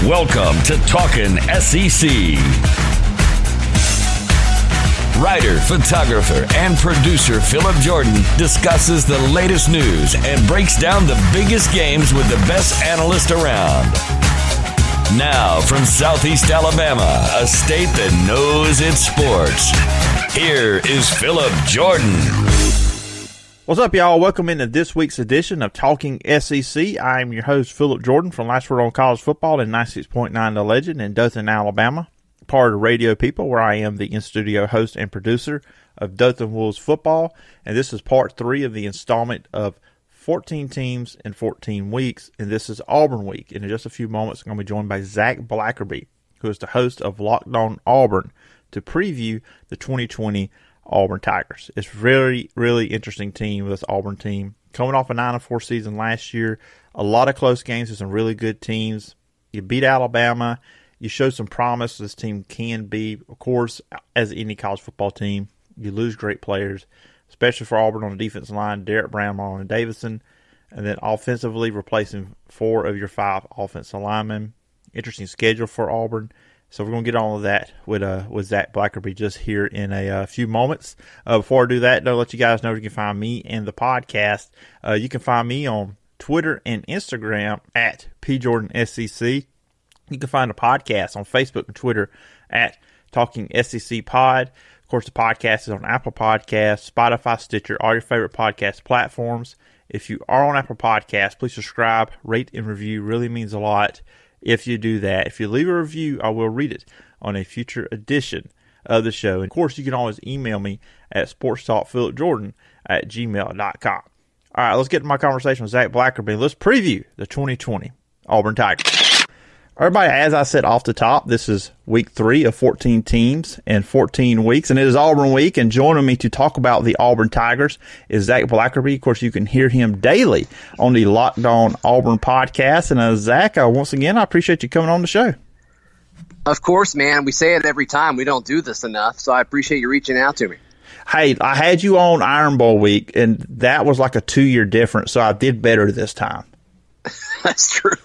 Welcome to Talkin SEC. Writer, photographer, and producer Phillip Jordan discusses the latest news and breaks down the biggest games with the best analysts around. Now, from Southeast Alabama, a state that knows its sports, here is Phillip Jordan. What's up, y'all? Welcome into this week's edition of Talking SEC. I am your host, Phillip Jordan, from Last Word on College Football and 96.9 The Legend in Dothan, Alabama. Part of Radio People, where I am the in-studio host and producer of Dothan Wolves Football. And this is part 3 of the installment of 14 teams in 14 weeks. And this is Auburn week. And in just a few moments, I'm going to be joined by Zac Blackerby, who is the host of Locked On Auburn, to preview the 2020 Auburn Tigers. It's really, really interesting team, this Auburn team. Coming off a 9-4 season last year, a lot of close games with some really good teams. You beat Alabama. You show some promise this team can be. Of course, as any college football team, you lose great players, especially for Auburn on the defensive line, Derek Brown, Marlon Davidson, and then offensively replacing 4 of your 5 offensive linemen. Interesting schedule for Auburn. So we're going to get on with that with Zac Blackerby just here in a few moments. Before I do that, I'll let you guys know where you can find me and the podcast. You can find me on Twitter and Instagram at PJordanSEC. You can find the podcast on Facebook and Twitter at Talking SEC Pod. Of course, the podcast is on Apple Podcasts, Spotify, Stitcher, all your favorite podcast platforms. If you are on Apple Podcasts, please subscribe, rate, and review. Really means a lot if you do that. If you leave a review, I will read it on a future edition of the show. And of course, you can always email me at sportstalkphillipjordan@gmail.com. All right, let's get to my conversation with Zac Blackerby. Let's preview the 2020 Auburn Tigers. Everybody, as I said off the top, this is week 3 of 14 teams and 14 weeks, and it is Auburn week, and joining me to talk about the Auburn Tigers is Zac Blackerby. Of course, you can hear him daily on the Locked On Auburn podcast, and Zac, once again, I appreciate you coming on the show. Of course, man. We say it every time. We don't do this enough, so I appreciate you reaching out to me. Hey, I had you on Iron Bowl week, and that was like a 2-year difference, so I did better this time. That's true.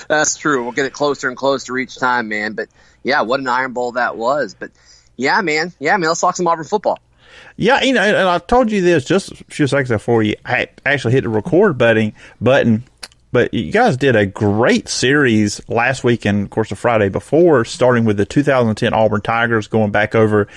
That's true. We'll get it closer and closer each time, man. But, yeah, what an Iron Bowl that was. But, yeah, man. Let's talk some Auburn football. Yeah, and I told you this just a few seconds before you actually hit the record button. But you guys did a great series last week and, of course, the Friday before, starting with the 2010 Auburn Tigers, going back over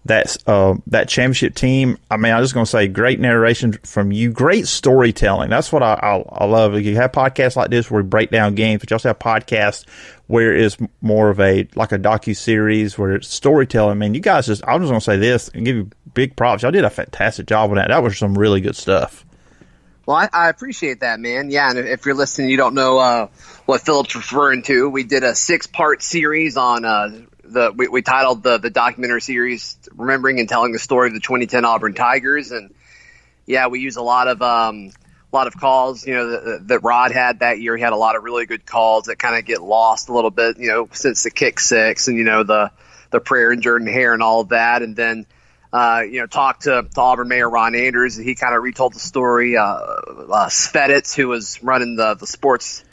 that championship team. I mean, I'm just going to say great narration from you, great storytelling. That's what I love. You have podcasts like this where we break down games, but you also have podcasts where it's more of a docu-series where it's storytelling. I mean, you guys I'm just going to say this and give you big props. Y'all did a fantastic job on that. That was some really good stuff. Well, I appreciate that, man. Yeah, and if you're listening, you don't know what Phillip's referring to. We did a 6-part series on we titled the documentary series "Remembering and Telling the Story of the 2010 Auburn Tigers," and yeah, we use a lot of calls. You know that Rod had that year. He had a lot of really good calls that kind of get lost a little bit. You know, since the kick six and the prayer and Jordan Hare and all of that, and then. Talked to Auburn Mayor Ron Anders. He kind of retold the story. Sveditz, who was running the sports,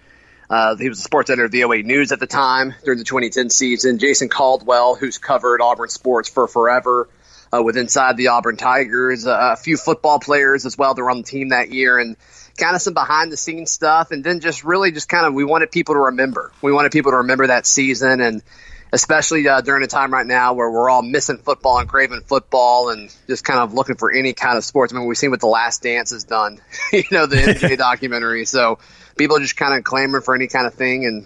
he was the sports editor of the 08 News at the time during the 2010 season. Jason Caldwell, who's covered Auburn sports for forever with Inside the Auburn Tigers. A few football players as well that were on the team that year, and kind of some behind-the-scenes stuff. And then just kind of we wanted people to remember. We wanted people to remember that season, and especially during a time right now where we're all missing football and craving football and just kind of looking for any kind of sports. I mean, we've seen what The Last Dance has done, the MJ documentary. So people are just kind of clamoring for any kind of thing. And,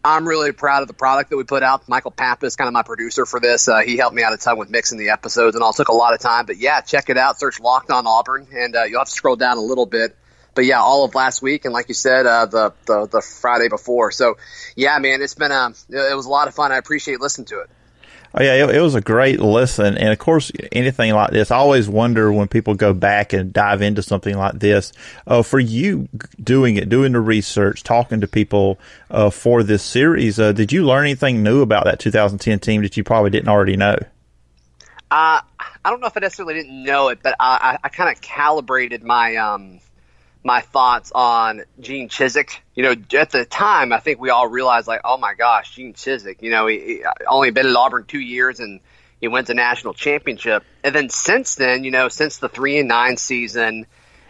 I'm really proud of the product that we put out. Michael Pappas, kind of my producer for this. He helped me out a ton with mixing the episodes and all. Took a lot of time. But, yeah, check it out. Search Locked On Auburn, and you'll have to scroll down a little bit. But yeah, all of last week, and like you said, the Friday before. So yeah, man, it was a lot of fun. I appreciate listening to it. Oh, yeah, it was a great listen. And, of course, anything like this, I always wonder when people go back and dive into something like this. For you doing the research, talking to people for this series, did you learn anything new about that 2010 team that you probably didn't already know? I don't know if I necessarily didn't know it, but I kind of calibrated my my thoughts on Gene Chizik. At the time, I think we all realized, like, oh my gosh, Gene Chizik. He only been at Auburn 2 years and he went to national championship. And then since then, since the 3-9 season,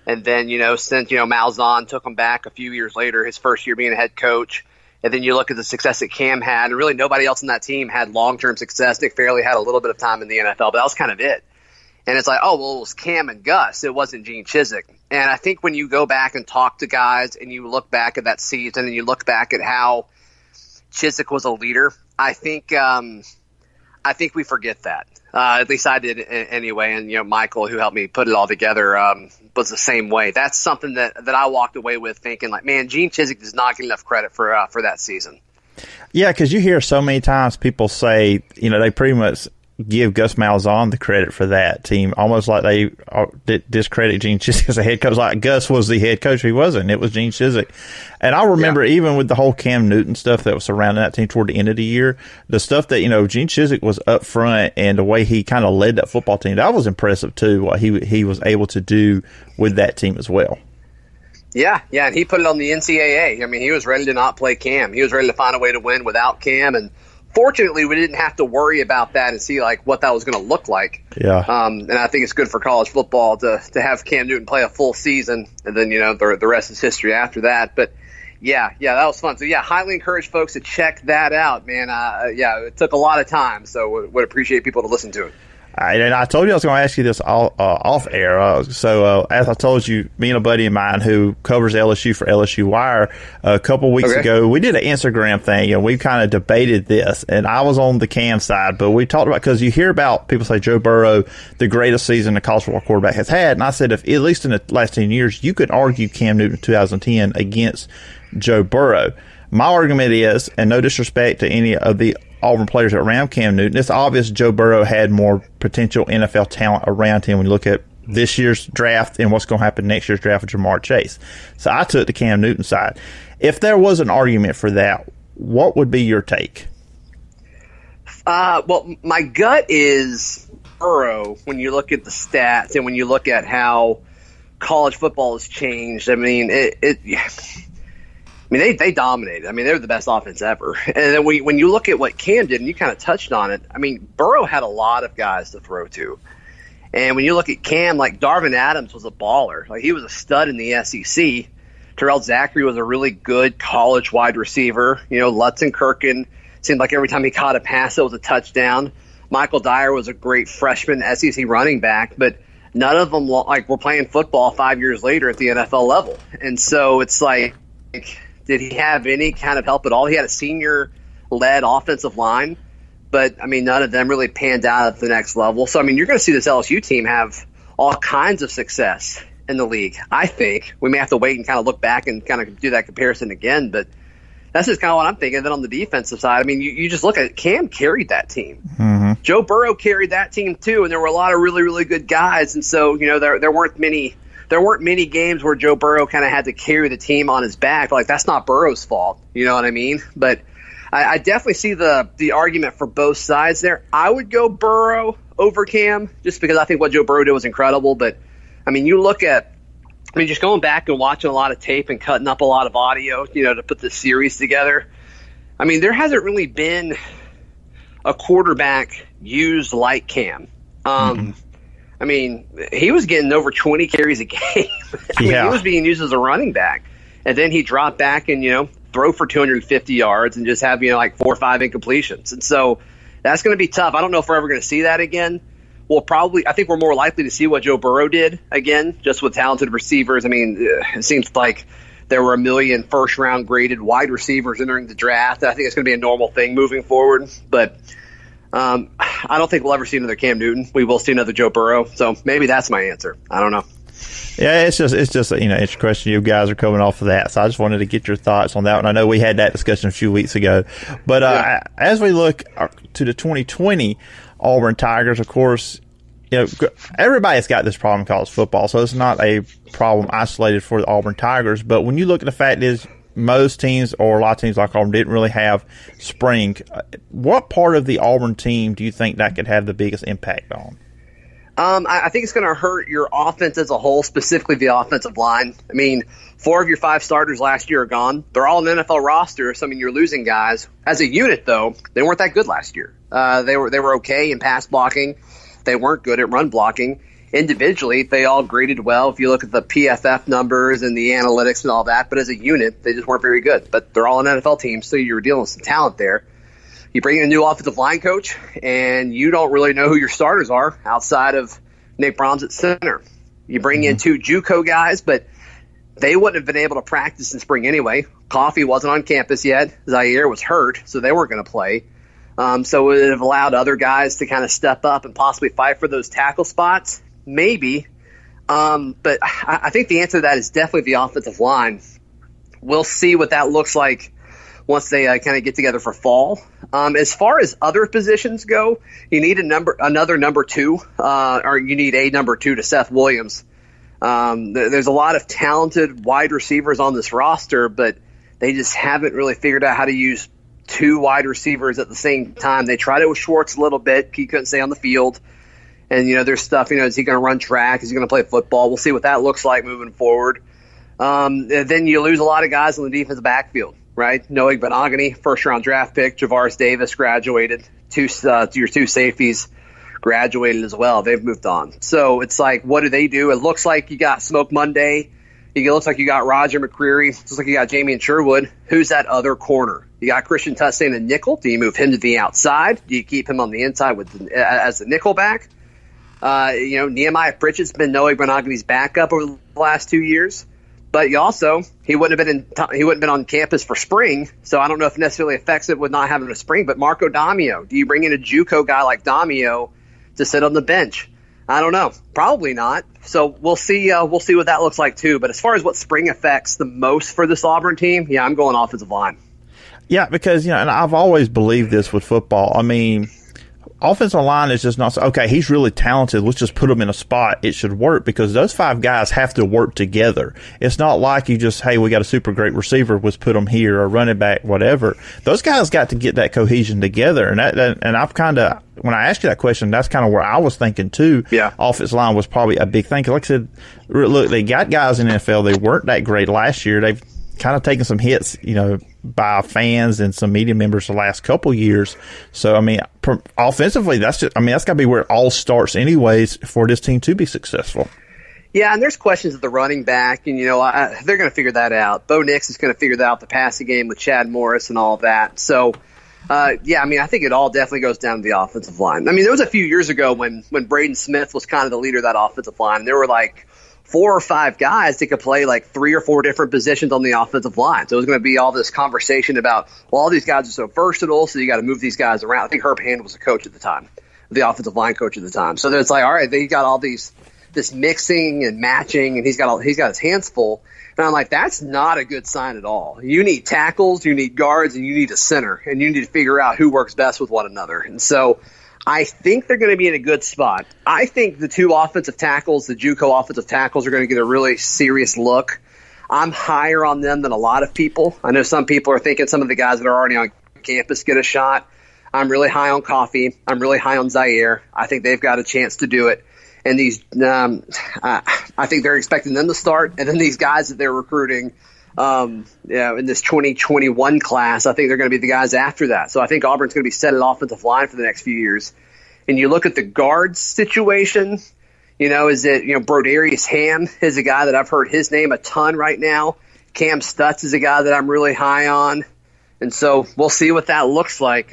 and then since Malzahn took him back a few years later, his first year being a head coach. And then you look at the success that Cam had, and really nobody else on that team had long-term success. Nick Fairley had a little bit of time in the NFL, but that was kind of it. And it's like, oh, well, it was Cam and Gus. It wasn't Gene Chizik. And I think when you go back and talk to guys and you look back at that season and you look back at how Chizik was a leader, I think we forget that. At least I did anyway. And, Michael, who helped me put it all together, was the same way. That's something that I walked away with thinking, like, man, Gene Chizik does not get enough credit for that season. Yeah, because you hear so many times people say, they pretty much give Gus Malzahn the credit for that team, almost like they discredit Gene Chizik as a head coach. Like Gus was the head coach. He wasn't. It was Gene Chizik. And I remember even with the whole Cam Newton stuff that was surrounding that team toward the end of the year, the stuff that, Gene Chizik was up front and the way he kind of led that football team, that was impressive too, what he was able to do with that team as well. Yeah, and he put it on the NCAA. I mean, he was ready to not play Cam. He was ready to find a way to win without Cam, and fortunately, we didn't have to worry about that and see like what that was going to look like. Yeah. And I think it's good for college football to have Cam Newton play a full season, and then the rest is history after that. But yeah, that was fun. So yeah, highly encourage folks to check that out, man. It took a lot of time, so would appreciate people to listen to it. And I told you I was going to ask you this off air. As I told you, me and a buddy of mine who covers LSU for LSU Wire a couple weeks ago, we did an Instagram thing and we kind of debated this. And I was on the Cam side, but we talked about, because you hear about people say Joe Burrow, the greatest season a college football quarterback has had. And I said, if at least in the last 10 years, you could argue Cam Newton 2010 against Joe Burrow. My argument is, and no disrespect to any of the Auburn players around Cam Newton, it's obvious Joe Burrow had more potential NFL talent around him when you look at this year's draft and what's going to happen next year's draft with Jamar Chase. So I took the Cam Newton side. If there was an argument for that, what would be your take? Well, my gut is Burrow when you look at the stats and when you look at how college football has changed. I mean, they dominated. I mean, they were the best offense ever. And then when you look at what Cam did, and you kind of touched on it, I mean, Burrow had a lot of guys to throw to. And when you look at Cam, like Darvin Adams was a baller. Like he was a stud in the SEC. Terrell Zachary was a really good college wide receiver. Lutz and Kirkin seemed like every time he caught a pass, it was a touchdown. Michael Dyer was a great freshman SEC running back, but none of them were playing football 5 years later at the NFL level. And so it's like, did he have any kind of help at all? He had a senior-led offensive line, but, I mean, none of them really panned out at the next level. So, I mean, you're going to see this LSU team have all kinds of success in the league, I think. We may have to wait and kind of look back and kind of do that comparison again, but that's just kind of what I'm thinking. Then on the defensive side, I mean, you just look at it. Cam carried that team. Mm-hmm. Joe Burrow carried that team, too, and there were a lot of really, really good guys. And so, there weren't many games where Joe Burrow kind of had to carry the team on his back. Like, that's not Burrow's fault. You know what I mean? But I definitely see the argument for both sides there. I would go Burrow over Cam just because I think what Joe Burrow did was incredible. But, I mean, just going back and watching a lot of tape and cutting up a lot of audio, to put this series together. I mean, there hasn't really been a quarterback used like Cam. I mean, he was getting over 20 carries a game. He was being used as a running back. And then he dropped back and, throw for 250 yards and just have, 4 or 5 incompletions. And so that's going to be tough. I don't know if we're ever going to see that again. I think we're more likely to see what Joe Burrow did again, just with talented receivers. I mean, it seems like there were 1 million first-round graded wide receivers entering the draft. I think it's going to be a normal thing moving forward. But I don't think we'll ever see another Cam Newton. We will see another Joe Burrow. So maybe that's my answer. I don't know. Yeah, it's just it's a question. You guys are coming off of that, so I just wanted to get your thoughts on that one. I know we had that discussion a few weeks ago, but as we look to the 2020 Auburn Tigers, of course, everybody's got this problem in college football, so it's not a problem isolated for the Auburn Tigers. But when you look at the fact is most teams or a lot of teams like Auburn didn't really have spring. What part of the Auburn team do you think that could have the biggest impact on? I think it's going to hurt your offense as a whole, specifically the offensive line. I mean, 4 of your 5 starters last year are gone. They're all on the NFL roster, so I mean you're losing guys. As a unit, though, they weren't that good last year. They were okay in pass blocking. They weren't good at run blocking. Individually, they all graded well if you look at the PFF numbers and the analytics and all that. But as a unit, they just weren't very good. But they're all an NFL team, so you're dealing with some talent there. You bring in a new offensive line coach, and you don't really know who your starters are outside of Nick Brahms at center. You bring in 2 JUCO guys, but they wouldn't have been able to practice in spring anyway. Coffee wasn't on campus yet. Zaire was hurt, so they weren't going to play. So it would have allowed other guys to kind of step up and possibly fight for those tackle spots. Maybe. But I think the answer to that is definitely the offensive line. We'll see what that looks like once they kind of get together for fall. As far as other positions go, you need another number 2, or you need a number 2 to Seth Williams. There's a lot of talented wide receivers on this roster, but they just haven't really figured out how to use 2 wide receivers at the same time. They tried it with Schwartz a little bit. He couldn't stay on the field. And, there's stuff, is he going to run track? Is he going to play football? We'll see what that looks like moving forward. And then you lose a lot of guys in the defensive backfield. Right? Noah Benogany, first-round draft pick. Javaris Davis graduated. Your 2 safeties graduated as well. They've moved on. So it's like, what do they do? It looks like you got Smoke Monday. It looks like you got Roger McCreary. It looks like you got Jamie Sherwood. Who's that other corner? You got Christian Tussain and nickel. Do you move him to the outside? Do you keep him on the inside as the nickel back? Nehemiah Pritchett's been Noah Benogany's backup over the last 2 years. But he wouldn't have been on campus for spring, so I don't know if it necessarily affects it with not having a spring. But Marco Damio, do you bring in a JUCO guy like Damio to sit on the bench? I don't know, probably not. So we'll see. We'll see what that looks like too. But as far as what spring affects the most for this Auburn team, yeah, I'm going offensive line. Yeah, because and I've always believed this with football. I mean, offensive line is just not okay. He's really talented. Let's just put him in a spot. It should work because those 5 guys have to work together. It's not like you just, hey, we got a super great receiver. Let's put him here or running back, whatever. Those guys got to get that cohesion together. And I've kind of, when I asked you that question, that's kind of where I was thinking too. Yeah. Offensive line was probably a big thing. Like I said, look, they got guys in the NFL. They weren't that great last year. They've kind of taken some hits, by fans and some media members the last couple years. So, I mean, offensively, that's got to be where it all starts anyways for this team to be successful. Yeah, and there's questions at the running back, and, they're going to figure that out. Bo Nix is going to figure out the passing game with Chad Morris and all of that. So, I think it all definitely goes down to the offensive line. I mean, there was a few years ago when Braden Smith was kind of the leader of that offensive line, and there were like 4 or 5 guys that could play like 3 or 4 different positions on the offensive line. So it was going to be all this conversation about, well, all these guys are so versatile, so you got to move these guys around. I think Herb Hand was the coach at the time, the offensive line coach at the time. So it's like, all right, they got all this mixing and matching, and he's got his hands full. And I'm like, that's not a good sign at all. You need tackles, you need guards, and you need a center, and you need to figure out who works best with one another. And so I think they're going to be in a good spot. I think the 2 offensive tackles, the JUCO offensive tackles, are going to get a really serious look. I'm higher on them than a lot of people. I know some people are thinking some of the guys that are already on campus get a shot. I'm really high on Coffee. I'm really high on Zaire. I think they've got a chance to do it. And I think they're expecting them to start. And then these guys that they're recruiting in this 2021 class, I think they're going to be the guys after that. So I think Auburn's going to be set at offensive line for the next few years. And you look at the guards situation, is it, Brodarius Ham is a guy that I've heard his name a ton right now. Cam Stutz is a guy that I'm really high on. And so we'll see what that looks like.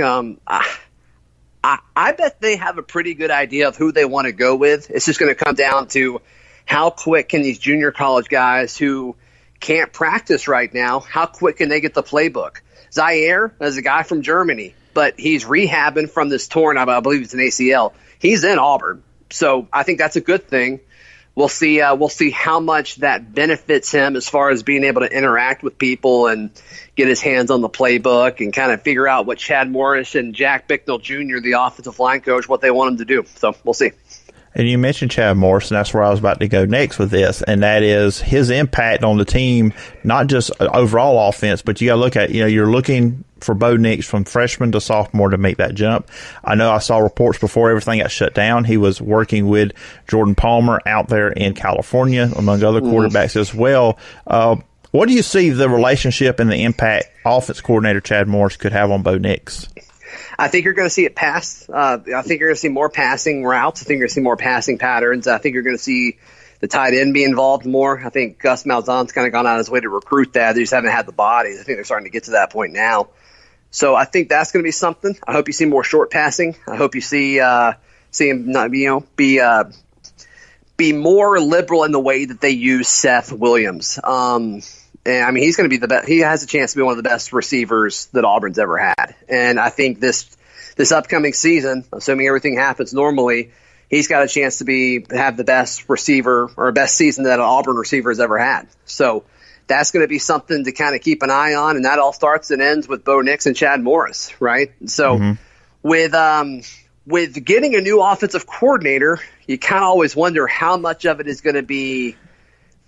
I bet they have a pretty good idea of who they want to go with. It's just going to come down to how quick can these junior college guys who can't practice right now, how quick can they get the playbook? Zaire is a guy from Germany, but he's rehabbing from this torn, I believe it's an ACL. He's in Auburn, so I think that's a good thing. We'll see how much that benefits him as far as being able to interact with people and get his hands on the playbook and kind of figure out what Chad Morris and Jack Bicknell Jr., the offensive line coach, what they want him to do. So we'll see. And you mentioned Chad Morris, and that's where I was about to go next with this, and that is his impact on the team, not just overall offense, but you got to look at, you're looking for Bo Nix from freshman to sophomore to make that jump. I know I saw reports before everything got shut down. He was working with Jordan Palmer out there in California, among other quarterbacks as well. What do you see the relationship and the impact offense coordinator Chad Morris could have on Bo Nix? I think you're going to see it pass. I think you're going to see more passing routes. I think you're going to see more passing patterns. I think you're going to see the tight end be involved more. I think Gus Malzahn's kind of gone out of his way to recruit that. They just haven't had the bodies. I think they're starting to get to that point now. So I think that's going to be something. I hope you see more short passing. I hope you see him not, be more liberal in the way that they use Seth Williams. And I mean, he's going to be the best. He has a chance to be one of the best receivers that Auburn's ever had. And I think this upcoming season, assuming everything happens normally, he's got a chance to have the best receiver or best season that an Auburn receiver has ever had. So that's going to be something to kind of keep an eye on. And that all starts and ends with Bo Nix and Chad Morris, right? So with getting a new offensive coordinator, you kind of always wonder how much of it is going to be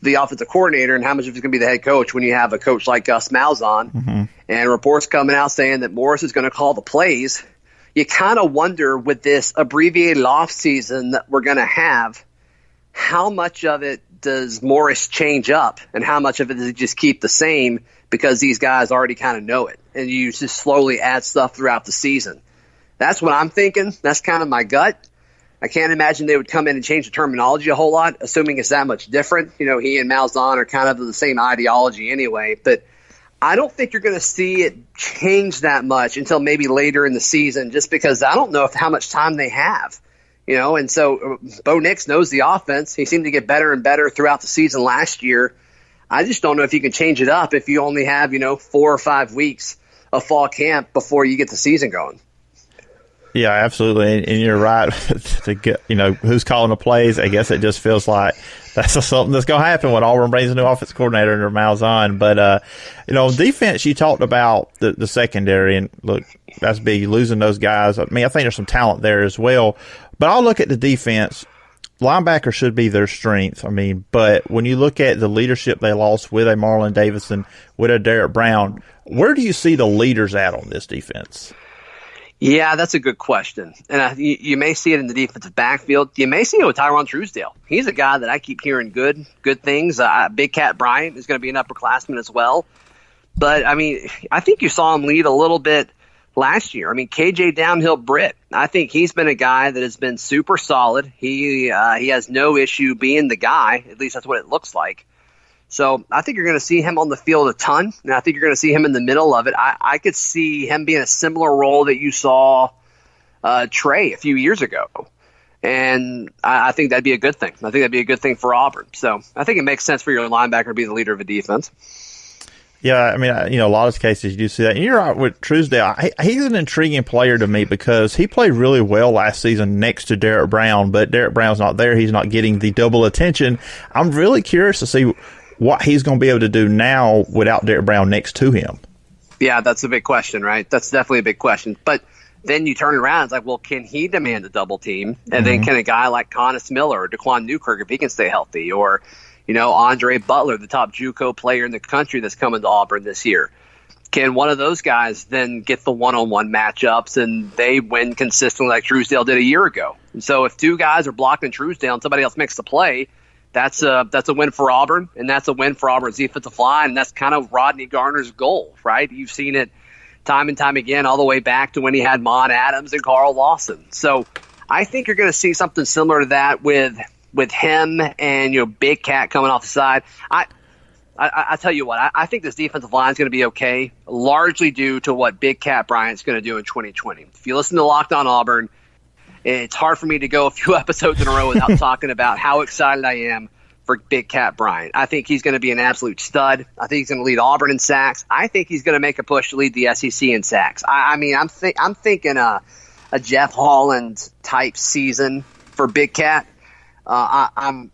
the offensive coordinator and how much of it's going to be the head coach when you have a coach like Gus Malzahn and reports coming out saying that Morris is going to call the plays. You kind of wonder with this abbreviated off season that we're going to have, how much of it does Morris change up and how much of it does he just keep the same because these guys already kind of know it and you just slowly add stuff throughout the season. That's what I'm thinking. That's kind of my gut. I can't imagine they would come in and change the terminology a whole lot, assuming it's that much different. He and Malzahn are kind of the same ideology anyway, but I don't think you're going to see it change that much until maybe later in the season, just because I don't know how much time they have, and so Bo Nix knows the offense. He seemed to get better and better throughout the season last year. I just don't know if you can change it up if you only have, 4 or 5 weeks of fall camp before you get the season going. Yeah, absolutely, and you're right. To get, who's calling the plays, I guess it just feels like that's something that's going to happen when Auburn brings a new offensive coordinator under Malzahn. But defense, you talked about the secondary, and look, that's big. Losing those guys. I mean, I think there's some talent there as well. But I'll look at the defense. Linebacker should be their strength. I mean, but when you look at the leadership they lost with a Marlon Davidson, with a Derek Brown, where do you see the leaders at on this defense? Yeah, that's a good question. And you may see it in the defensive backfield. You may see it with Tyron Truesdale. He's a guy that I keep hearing good things. Big Cat Bryant is going to be an upperclassman as well. But, I mean, I think you saw him lead a little bit last year. I mean, KJ Downhill Britt, I think he's been a guy that has been super solid. He has no issue being the guy. At least that's what it looks like. So I think you're going to see him on the field a ton, and I think you're going to see him in the middle of it. I could see him being a similar role that you saw Trey a few years ago, and I think that'd be a good thing. I think that'd be a good thing for Auburn. So I think it makes sense for your linebacker to be the leader of a defense. Yeah, I mean, a lot of cases you do see that. And you're right with Truesdale. He's an intriguing player to me because he played really well last season next to Derek Brown, but Derek Brown's not there. He's not getting the double attention. I'm really curious to see what he's going to be able to do now without Derek Brown next to him. Yeah, that's a big question, right? That's definitely a big question. But then you turn around, it's like, well, can he demand a double team? And then can a guy like Connis Miller or Daquan Newkirk, if he can stay healthy, or, Andre Butler, the top JUCO player in the country that's coming to Auburn this year, can one of those guys then get the one-on-one matchups and they win consistently like Truesdale did a year ago? And so if two guys are blocking Truesdale and somebody else makes the play, that's a win for Auburn, and that's a win for Auburn's defensive line, and that's kind of Rodney Garner's goal, right? You've seen it time and time again, all the way back to when he had Mon Adams and Carl Lawson. So I think you're going to see something similar to that with him and Big Cat coming off the side. I tell you what, I think this defensive line is going to be okay, largely due to what Big Cat Bryant's going to do in 2020. If you listen to Locked On Auburn, it's hard for me to go a few episodes in a row without talking about how excited I am for Big Cat Bryant. I think he's going to be an absolute stud. I think he's going to lead Auburn in sacks. I think he's going to make a push to lead the SEC in sacks. I'm thinking a Jeff Holland type season for Big Cat. I don't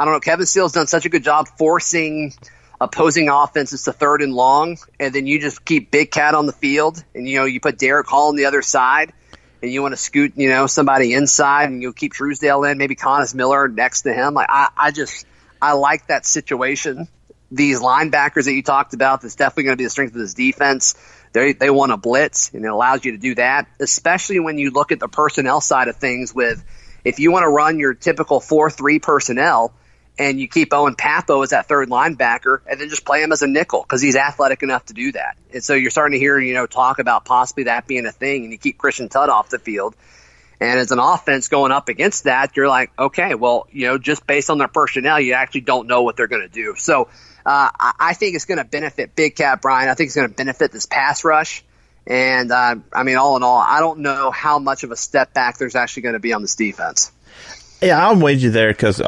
know. Kevin Steele's done such a good job forcing opposing offenses to 3rd and long, and then you just keep Big Cat on the field, and you put Derek Hall on the other side. and you want to scoot, somebody inside, and you'll keep Truesdale in, maybe Connus Miller next to him. Like I like that situation. These linebackers that you talked about, that's definitely going to be the strength of this defense. They want to blitz, and it allows you to do that, especially when you look at the personnel side of things. With if you want to run your typical 4-3 personnel, and you keep Owen Papo as that third linebacker, and then just play him as a nickel because he's athletic enough to do that. And so you're starting to hear, talk about possibly that being a thing, and you keep Christian Tudd off the field. And as an offense going up against that, you're like, okay, well, just based on their personnel, you actually don't know what they're going to do. So I think it's going to benefit Big Cat Brian. I think it's going to benefit this pass rush. And, all in all, I don't know how much of a step back there's actually going to be on this defense. Yeah, I'm with you there because,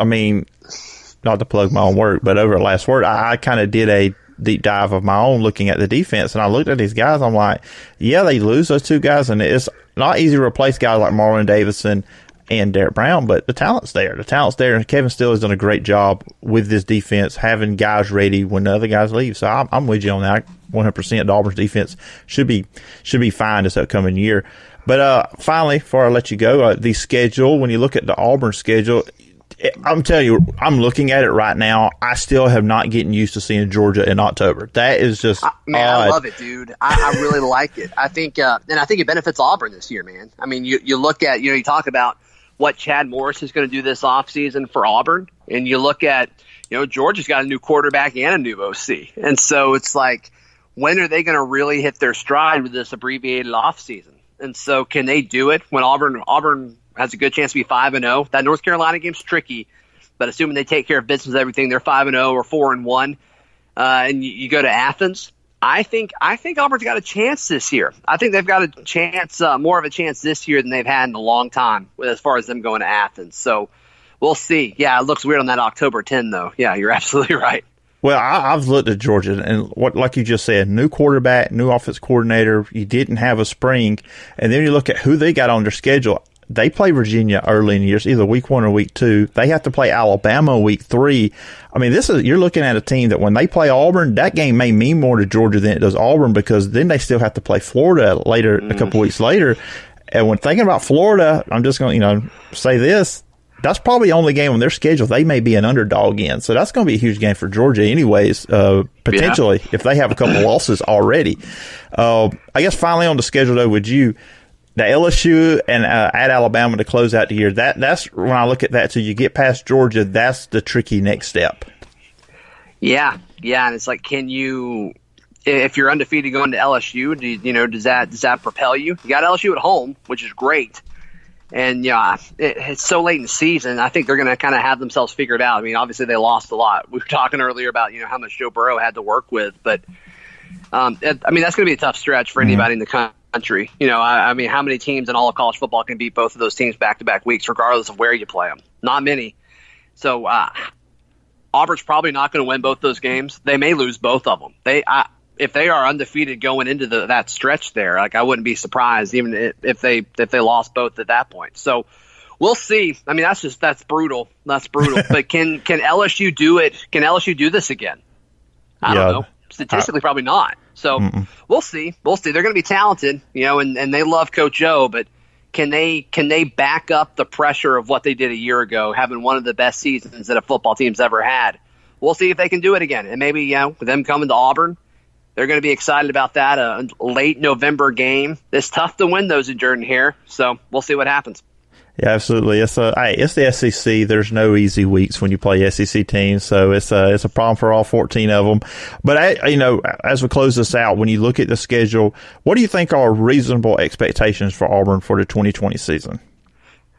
not to plug my own work, but over at Last Word, I kind of did a deep dive of my own looking at the defense, and I looked at these guys. I'm like, yeah, they lose those two guys, and it's not easy to replace guys like Marlon Davidson and Derek Brown, but the talent's there. And Kevin Steele has done a great job with this defense, having guys ready when the other guys leave. So I'm with you on that 100%. The Auburn's defense should be fine this upcoming year. But finally, before I let you go, the schedule, when you look at the Auburn schedule, I'm telling you, I'm looking at it right now. I still have not gotten used to seeing Georgia in October. That is just odd. I love it, dude. I really like it. I think it benefits Auburn this year, man. You look at, you talk about what Chad Morris is going to do this offseason for Auburn, and you look at, Georgia's got a new quarterback and a new OC. And so it's like, when are they going to really hit their stride with this abbreviated offseason? And so can they do it when Auburn has a good chance to be 5-0. That North Carolina game's tricky, but assuming they take care of business, everything, they're 5-0 or 4-1, and you go to Athens. I think Auburn's got a chance this year. I think they've got a chance, more of a chance this year than they've had in a long time, as far as them going to Athens. So we'll see. Yeah, it looks weird on that October 10, though. Yeah, you're absolutely right. Well, I've looked at Georgia, and like you just said, new quarterback, new offense coordinator. You didn't have a spring, and then you look at who they got on their schedule. They play Virginia early in the years, either week 1 or week 2. They have to play Alabama week 3. You're looking at a team that when they play Auburn, that game may mean more to Georgia than it does Auburn, because then they still have to play Florida later, a couple weeks later. And when thinking about Florida, I'm just going to, say this. That's probably the only game on their schedule they may be an underdog in. So that's going to be a huge game for Georgia anyways, potentially, if they have a couple losses already. I guess finally on the schedule, though, would you – the LSU and at Alabama to close out the year, that's when I look at that. So you get past Georgia, that's the tricky next step. Yeah, and it's like, can you, if you're undefeated going to LSU, does that propel you? You got LSU at home, which is great, and it's so late in the season. I think they're going to kind of have themselves figured out. Obviously they lost a lot. We were talking earlier about how much Joe Burrow had to work with, but that's going to be a tough stretch for anybody in the country. How many teams in all of college football can beat both of those teams back-to-back weeks, regardless of where you play them? Not many. So Auburn's probably not going to win both those games. They may lose both of them. If they are undefeated going into that stretch there, I wouldn't be surprised even if they lost both at that point. So we'll see. That's brutal. That's brutal. But can LSU do it? Can LSU do this again? I don't know. Statistically, probably not. So we'll see. They're going to be talented, and they love Coach Joe, but can they back up the pressure of what they did a year ago, having one of the best seasons that a football team's ever had? We'll see if they can do it again. And maybe, with them coming to Auburn, they're going to be excited about that. A late November game. It's tough to win those in Jordan here, so we'll see what happens. Yeah, absolutely. It's the SEC. There's no easy weeks when you play SEC teams, so it's a problem for all 14 of them. But as we close this out, when you look at the schedule, what do you think are reasonable expectations for Auburn for the 2020 season?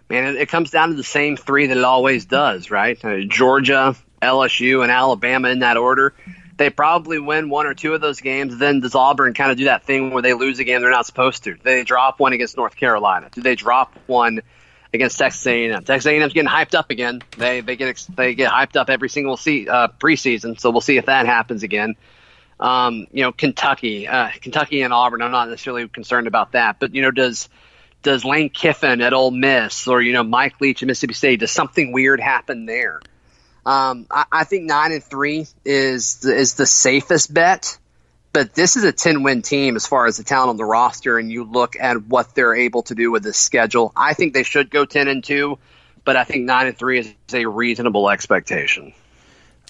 Man, it comes down to the same three that it always does, right? Georgia, LSU, and Alabama in that order. They probably win one or two of those games. Then does Auburn kind of do that thing where they lose a game they're not supposed to? Do they drop one against North Carolina? Do they drop one against Texas A&M? Texas A&M's getting hyped up again. They get hyped up every single preseason. So we'll see if that happens again. Kentucky and Auburn. I'm not necessarily concerned about that. But does Lane Kiffin at Ole Miss or Mike Leach at Mississippi State? Does something weird happen there? I think 9-3 is the safest bet. But this is a 10-win team as far as the talent on the roster, and you look at what they're able to do with the schedule. I think they should go 10-2, but I think 9-3 is a reasonable expectation.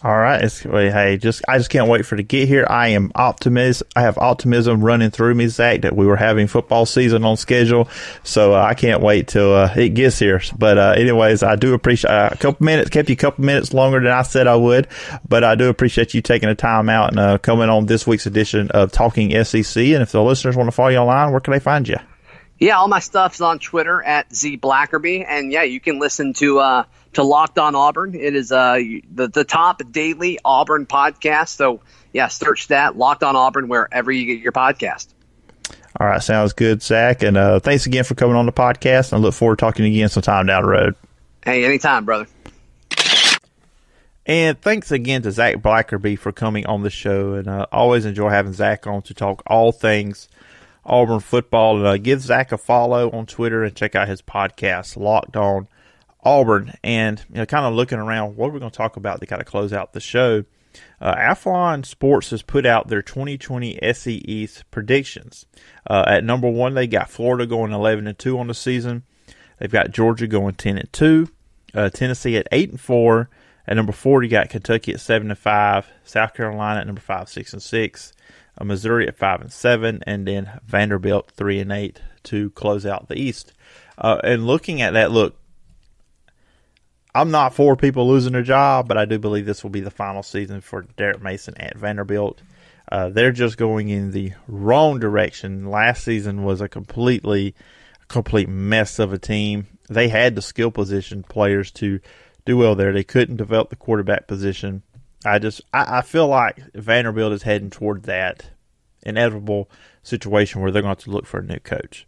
All right. I just can't wait for it to get here. I have optimism running through me, Zach, that we were having football season on schedule. So I can't wait till it gets here. But anyways, I do appreciate a couple minutes, kept you a couple minutes longer than I said I would. But I do appreciate you taking the time out and coming on this week's edition of Talking SEC. And if the listeners want to follow you online, where can they find you? Yeah, all my stuff's on Twitter at Zac Blackerby. And yeah, you can listen to Locked On Auburn. It is the top daily Auburn podcast. So yeah, search that, Locked On Auburn, wherever you get your podcast. All right, sounds good, Zach. And thanks again for coming on the podcast. I look forward to talking to you again sometime down the road. Hey, anytime, brother. And thanks again to Zac Blackerby for coming on the show. And I always enjoy having Zach on to talk all things Auburn football. And give Zach a follow on Twitter and check out his podcast, Locked On Auburn. And kind of looking around, what are we going to talk about to kind of close out the show? Athlon Sports has put out their 2020 SEC East predictions. At number 1, they got Florida going 11-2 on the season. They've got Georgia going 10-2, Tennessee at 8-4. At number 4, you got Kentucky at 7-5, South Carolina at number 5, 6-6, Missouri at 5-7, and then Vanderbilt 3-8 to close out the East. And looking at that, look, I'm not for people losing their job, but I do believe this will be the final season for Derek Mason at Vanderbilt. They're just going in the wrong direction. Last season was a complete mess of a team. They had the skill position players to do well there. They couldn't develop the quarterback position. I feel like Vanderbilt is heading toward that inevitable situation where they're going to have to look for a new coach.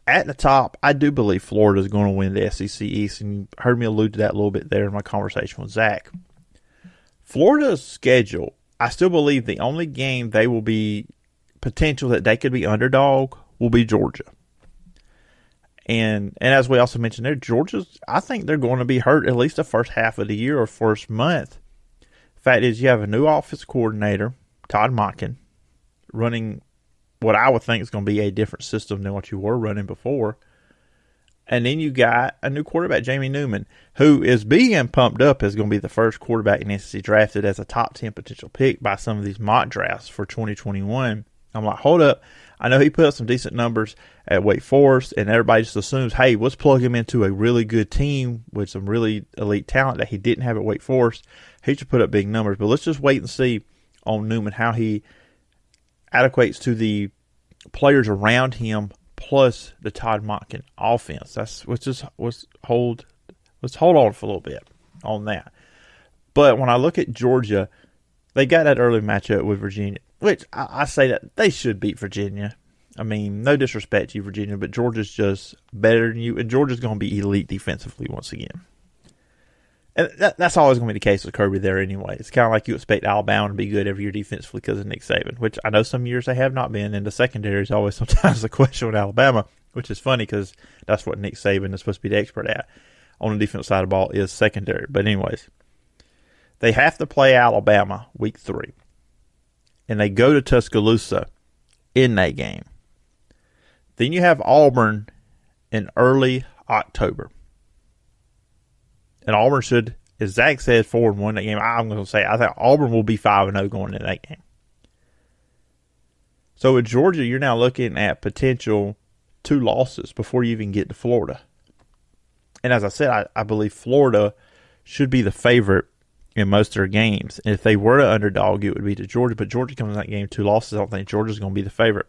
At the top, I do believe Florida is going to win the SEC East, and you heard me allude to that a little bit there in my conversation with Zach. Florida's schedule, I still believe the only game they will be potential that they could be underdog will be Georgia. And as we also mentioned there, Georgia's, I think they're going to be hurt at least the first half of the year or first month. Fact is, you have a new offense coordinator, Todd Monken, running what I would think is going to be a different system than what you were running before. And then you got a new quarterback, Jamie Newman, who is being pumped up as going to be the first quarterback in the SEC drafted as a top 10 potential pick by some of these mock drafts for 2021. I'm like, hold up. I know he put up some decent numbers at Wake Forest, and everybody just assumes, hey, let's plug him into a really good team with some really elite talent that he didn't have at Wake Forest. He should put up big numbers. But let's just wait and see on Newman how he adequates to the players around him plus the Todd Monken offense. Let's hold on for a little bit on that. But when I look at Georgia, they got that early matchup with Virginia, which I say that they should beat Virginia. I mean, no disrespect to you, Virginia, but Georgia's just better than you, and Georgia's going to be elite defensively once again. And that's always going to be the case with Kirby there anyway. It's kind of like you expect Alabama to be good every year defensively because of Nick Saban, which I know some years they have not been, and the secondary is always sometimes a question with Alabama, which is funny because that's what Nick Saban is supposed to be the expert at on the defensive side of the ball is secondary. But anyways, they have to play Alabama week 3, and they go to Tuscaloosa in that game. Then you have Auburn in early October. And Auburn should, as Zach said, 4-1 that game. I'm going to say I think Auburn will be 5-0 going into that game. So with Georgia, you're now looking at potential 2 losses before you even get to Florida. And as I said, I believe Florida should be the favorite in most of their games. And if they were to underdog, it would be to Georgia. But Georgia comes in that game 2 losses. I don't think Georgia's going to be the favorite.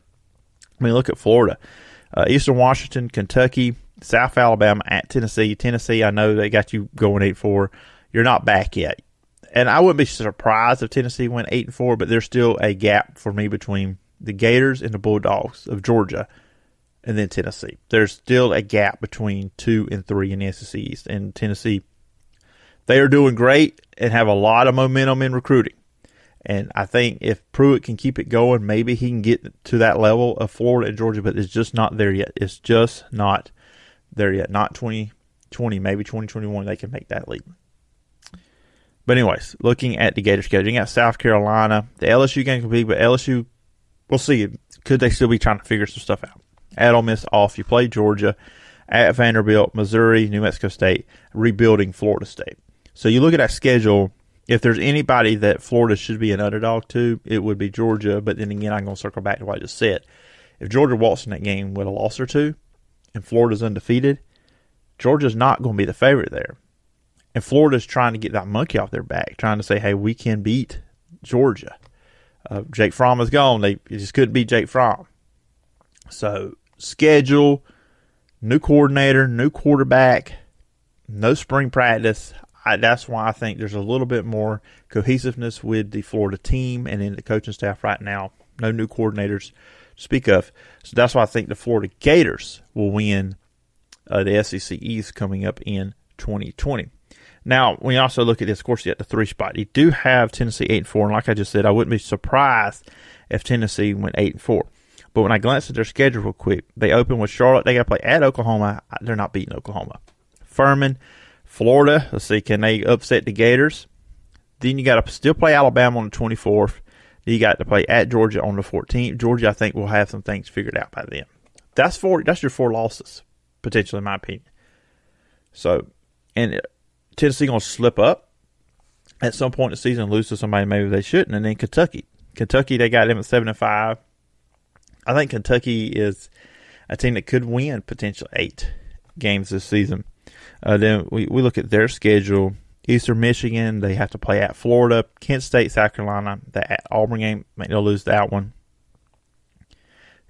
I mean, look at Florida. Eastern Washington, Kentucky, South Alabama at Tennessee. Tennessee, I know they got you going 8-4. You're not back yet. And I wouldn't be surprised if Tennessee went 8-4, but there's still a gap for me between the Gators and the Bulldogs of Georgia and then Tennessee. There's still a gap between 2 and 3 in the SEC East. And Tennessee, they are doing great and have a lot of momentum in recruiting. And I think if Pruitt can keep it going, maybe he can get to that level of Florida and Georgia, but it's just not there yet. It's just not there yet. Not 2020, maybe 2021, they can make that leap. But anyways, looking at the Gator schedule, you got South Carolina. The LSU game could be, but LSU we'll see. Could they still be trying to figure some stuff out? At Ole Miss off, you play Georgia, at Vanderbilt, Missouri, New Mexico State, rebuilding Florida State. So you look at that schedule. If there's anybody that Florida should be an underdog to, it would be Georgia. But then again, I'm going to circle back to what I just said. If Georgia walks in that game with a loss or two and Florida's undefeated, Georgia's not going to be the favorite there. And Florida's trying to get that monkey off their back, trying to say, hey, we can beat Georgia. Jake Fromm is gone. They just couldn't beat Jake Fromm. So schedule, new coordinator, new quarterback, no spring practice. That's why I think there's a little bit more cohesiveness with the Florida team and in the coaching staff right now. No new coordinators to speak of. So that's why I think the Florida Gators will win the SEC East coming up in 2020. Now, when you also look at this, of course, you at the 3 spot. You do have Tennessee 8-4, and like I just said, I wouldn't be surprised if Tennessee went 8-4. But when I glance at their schedule real quick, they open with Charlotte. They got to play at Oklahoma. They're not beating Oklahoma. Furman, Florida. Let's see, can they upset the Gators? Then you got to still play Alabama on the 24th. Then you got to play at Georgia on the 14th. Georgia, I think, will have some things figured out by then. That's your 4 losses, potentially, in my opinion. So, and Tennessee going to slip up at some point in the season and lose to somebody maybe they shouldn't. And then Kentucky, they got them at 7-5. I think Kentucky is a team that could win potentially 8 games this season. Then we look at their schedule. Eastern Michigan, they have to play at Florida, Kent State, South Carolina. The Auburn game, they'll lose that one.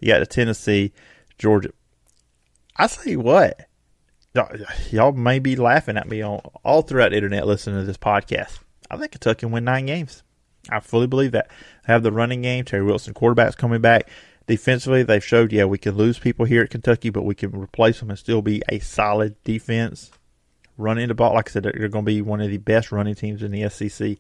You got the Tennessee, Georgia. I tell you what, y'all may be laughing at me all throughout the internet listening to this podcast. I think Kentucky will win 9 games. I fully believe that. They have the running game. Terry Wilson, quarterback's coming back. Defensively, they've showed, we can lose people here at Kentucky, but we can replace them and still be a solid defense. Running the ball, like I said, they're going to be one of the best running teams in the SEC.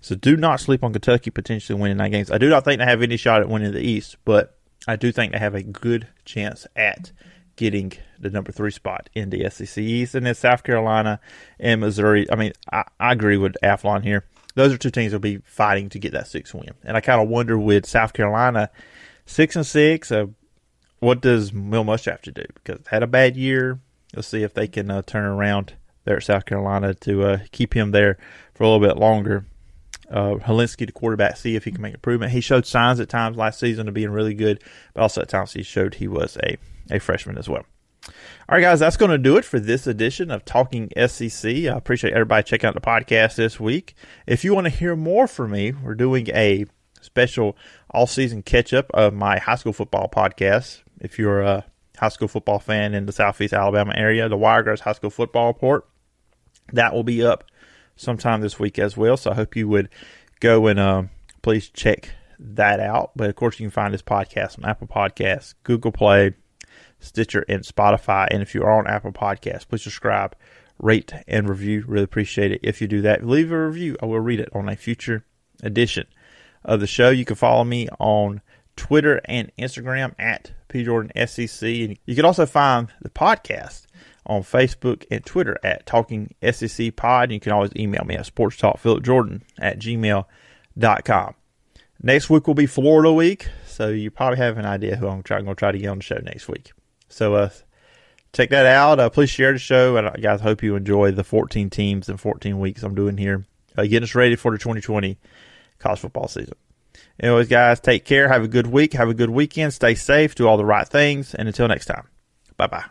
So do not sleep on Kentucky potentially winning 9 games. I do not think they have any shot at winning the East, but I do think they have a good chance at getting the number 3 spot in the SEC East. And then South Carolina and Missouri. I mean, I agree with Athlon here. Those are 2 teams that will be fighting to get that 6th win. And I kind of wonder with South Carolina, 6-6, what does Will Muschamp have to do? Because had a bad year. Let's see if they can turn around there at South Carolina to keep him there for a little bit longer. Helinski, the quarterback, see if he can make improvement. He showed signs at times last season of being really good, but also at times he showed he was a freshman as well. All right, guys, that's going to do it for this edition of Talking SEC. I appreciate everybody checking out the podcast this week. If you want to hear more from me, we're doing a special all-season catch-up of my high school football podcast. If you're a high school football fan in the Southeast Alabama area, the Wiregrass High School Football Report, that will be up sometime this week as well. So I hope you would go and please check that out. But, of course, you can find this podcast on Apple Podcasts, Google Play, Stitcher, and Spotify. And if you are on Apple Podcasts, please subscribe, rate, and review. Really appreciate it if you do that. Leave a review. I will read it on a future edition of the show. You can follow me on Twitter and Instagram at PJordanSEC. And you can also find the podcast on Facebook and Twitter at Talking SEC Pod. And you can always email me at sportstalkphillipjordan@gmail.com. Next week will be Florida week, so you probably have an idea who I'm going to try to get on the show next week. So check that out. Please share the show. And guys, hope you enjoy the 14 teams and 14 weeks I'm doing here. Getting us ready for the 2020 college football season. Anyways, guys, take care. Have a good week. Have a good weekend. Stay safe. Do all the right things. And until next time, bye-bye.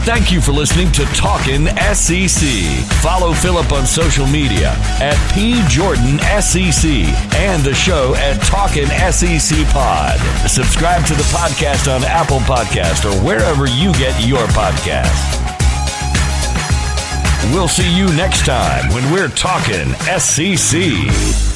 Thank you for listening to Talkin SEC. Follow Phillip on social media at PJordanSEC and the show at Talkin SEC Pod. Subscribe to the podcast on Apple Podcast or wherever you get your podcast. We'll see you next time when we're talking SEC.